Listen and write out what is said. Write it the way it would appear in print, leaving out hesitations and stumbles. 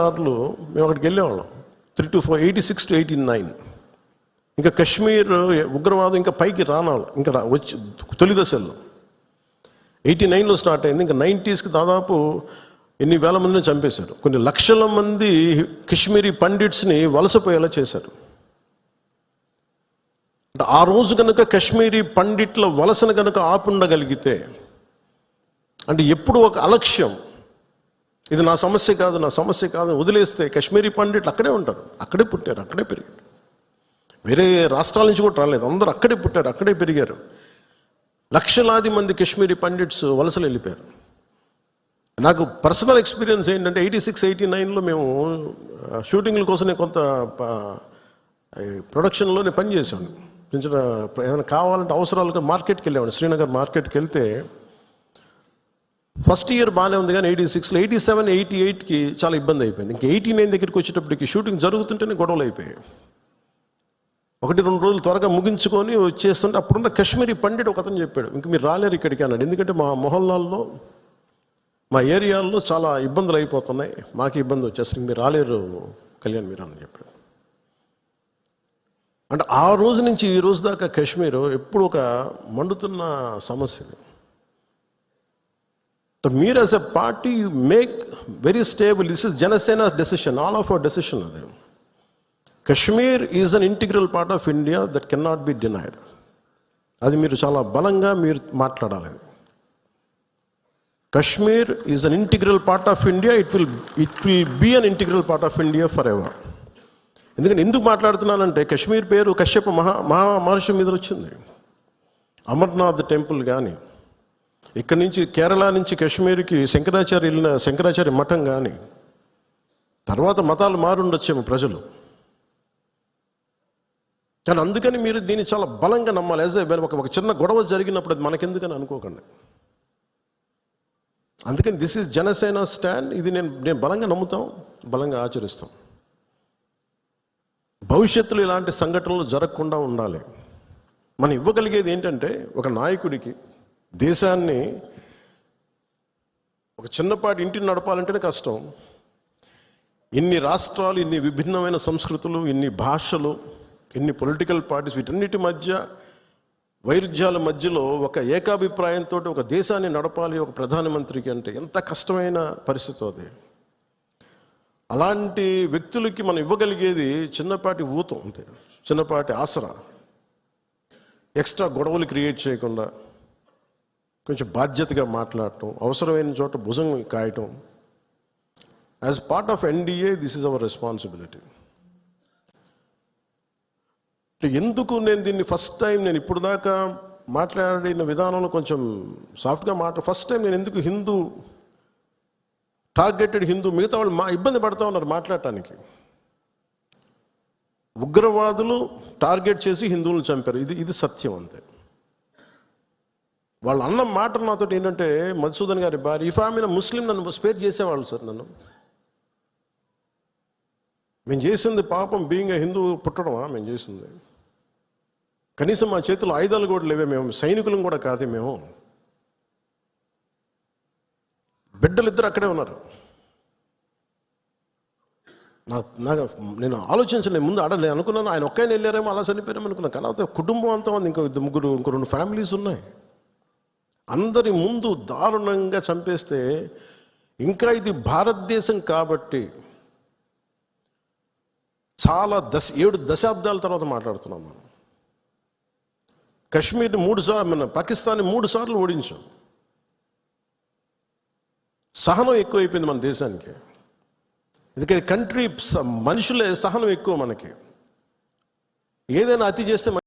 సార్లు మేము అక్కడికి వెళ్ళేవాళ్ళం 3 to 4 86 to 89. ఇంకా కశ్మీర్ ఉగ్రవాదం ఇంకా పైకి రానాలి, ఇంకా వచ్చి తొలి దశల్లో 89లో స్టార్ట్ అయింది. ఇంకా 90sకి దాదాపు ఎన్ని వేల మందిని చంపేశారు. కొన్ని లక్షల మంది కశ్మీరీ పండిట్స్ని వలసపోయేలా చేశారు. ఆ రోజు కనుక కశ్మీరీ పండిట్ల వలసను కనుక ఆపుండగలిగితే, అంటే ఎప్పుడు ఒక అలక్ష్యం, ఇది నా సమస్య కాదు, నా సమస్య కాదు వదిలేస్తే కశ్మీరీ పండిట్లు అక్కడే ఉంటారు, అక్కడే పుట్టారు, అక్కడే పెరిగారు. వేరే రాష్ట్రాల నుంచి కూడా రాలేదు, అందరూ అక్కడే పుట్టారు, అక్కడే పెరిగారు. లక్షలాది మంది కశ్మీరీ పండిట్స్ వలసలు వెళ్ళిపోయారు. నాకు పర్సనల్ ఎక్స్పీరియన్స్ ఏంటంటే 86, 89లో మేము షూటింగ్ల కోసం నేను కొంత ప్రొడక్షన్లో నేను పనిచేశాను. కొంచెం ఏదైనా కావాలంటే అవసరాలుగా మార్కెట్కి వెళ్ళేవాడిని. శ్రీనగర్ మార్కెట్కి వెళ్తే ఫస్ట్ ఇయర్ బాగానే ఉంది, కానీ 86లో 87, 88కి చాలా ఇబ్బంది అయిపోయింది. ఇంకా 89 దగ్గరికి వచ్చేటప్పటికి షూటింగ్ జరుగుతుంటేనే గొడవలు అయిపోయాయి. 1-2 రోజులు త్వరగా ముగించుకొని వచ్చేస్తుంటే అప్పుడున్న కశ్మీరీ పండిట్ ఒక అతను చెప్పాడు, ఇంక మీరు రాలేరు ఇక్కడికి అన్నాడు. ఎందుకంటే మా మొహల్లాల్లో, మా ఏరియాల్లో చాలా ఇబ్బందులు అయిపోతున్నాయి, మాకు ఇబ్బంది వచ్చేసరికి మీరు రాలేరు కళ్యాణ్ మీరు అని చెప్పాడు. అంటే ఆ రోజు నుంచి ఈ రోజు దాకా కశ్మీర్ ఎప్పుడు ఒక మండుతున్న సమస్య. మీరు as a party you make very stable. This is Janasena decision, all of our decision. అది Kashmir is an integral part of India that cannot be denied. అది మీరు చాలా బలంగా మీరు మాట్లాడాలి. Kashmir is an integral part of India, it will be an integral part of India forever. ఎందుకంటే ఎందుకు మాట్లాడుతున్నానంటే కశ్మీర్ పేరు కశ్యప మహర్షి మీద వచ్చింది. అమర్నాథ్ టెంపుల్ కానీ, ఇక్కడి నుంచి కేరళ నుంచి కశ్మీర్కి శంకరాచార్య మఠం కానీ, తర్వాత మతాలు మారుండొచ్చేమో ప్రజలు, కానీ అందుకని మీరు దీన్ని చాలా బలంగా నమ్మాలి. యాజ్ ఒక చిన్న గొడవ జరిగినప్పుడు అది మనకెందుకని అనుకోకండి. అందుకని దిస్ ఈజ్ జనసేన స్టాండ్. ఇది నేను బలంగా నమ్ముతాం, బలంగా ఆచరిస్తాం. భవిష్యత్తులో ఇలాంటి సంఘటనలు జరగకుండా ఉండాలి. మనం ఇవ్వగలిగేది ఏంటంటే, ఒక నాయకుడికి దేశాన్ని, ఒక చిన్నపాటి ఇంటిని నడపాలంటేనే కష్టం. ఇన్ని రాష్ట్రాలు, ఇన్ని విభిన్నమైన సంస్కృతులు, ఇన్ని భాషలు, ఇన్ని పొలిటికల్ పార్టీస్, వీటన్నిటి మధ్య వైరుధ్యాల మధ్యలో ఒక ఏకాభిప్రాయంతో ఒక దేశాన్ని నడపాలి ఒక ప్రధానమంత్రికి అంటే ఎంత కష్టమైన పరిస్థితి అది. అలాంటి వ్యక్తులకి మనం ఇవ్వగలిగేది చిన్నపాటి ఊతం అంతే, చిన్నపాటి ఆసరా. ఎక్స్ట్రా గొడవలు క్రియేట్ చేయకుండా కొంచెం బాధ్యతగా మాట్లాడటం, అవసరమైన చోట భుజం కాయటం. As part of NDA this is our responsibility. ఎందుకు నేను దీన్ని ఫస్ట్ టైం, నేను ఇప్పుడు దాకా మాట్లాడిన విధానంలో కొంచెం సాఫ్ట్గా ఫస్ట్ టైం నేను ఎందుకు హిందూ, టార్గెటెడ్ హిందూ, మిగతా వాళ్ళు ఇబ్బంది పడుతూ ఉన్నారు మాట్లాడటానికి. ఉగ్రవాదులు టార్గెట్ చేసి హిందువులను చంపారు, ఇది సత్యం అంతే. వాళ్ళు అన్న మాట నాతో ఏంటంటే, మధుసూదన్ గారి భార్య, ఇఫ్ ఆమె ముస్లిం నన్ను స్పేర్ చేసేవాళ్ళు సార్. మేము చేసింది పాపం, బీయింగ్ హిందూ పుట్టడమా మేము చేసింది? కనీసం మా చేతిలో ఆయుధాలు కూడా లేవే, మేము సైనికులం కూడా కాదే. మేము బిడ్డలిద్దరు అక్కడే ఉన్నారు. నాకు నేను ఆలోచించలేదు ముందు. నేను అనుకున్నాను ఆయన ఒక్కైనా వెళ్ళారేమో, అలా చనిపోయారేమో అనుకున్నాను. కానీ కుటుంబం అంతా ఉంది, ఇంకో 2 ఫ్యామిలీస్ ఉన్నాయి. అందరి ముందు దారుణంగా చంపేస్తే, ఇంకా ఇది భారతదేశం కాబట్టి చాలా 7 దశాబ్దాల తర్వాత మాట్లాడుతున్నాం మనం. కశ్మీర్ని 3 సార్లు, పాకిస్తాన్ని 3 సార్లు ఓడించాం. సహనం ఎక్కువైపోయింది మన దేశానికి. ఎందుకంటే మనుషులే సహనం ఎక్కువ మనకి. ఏదైనా అతి చేస్తే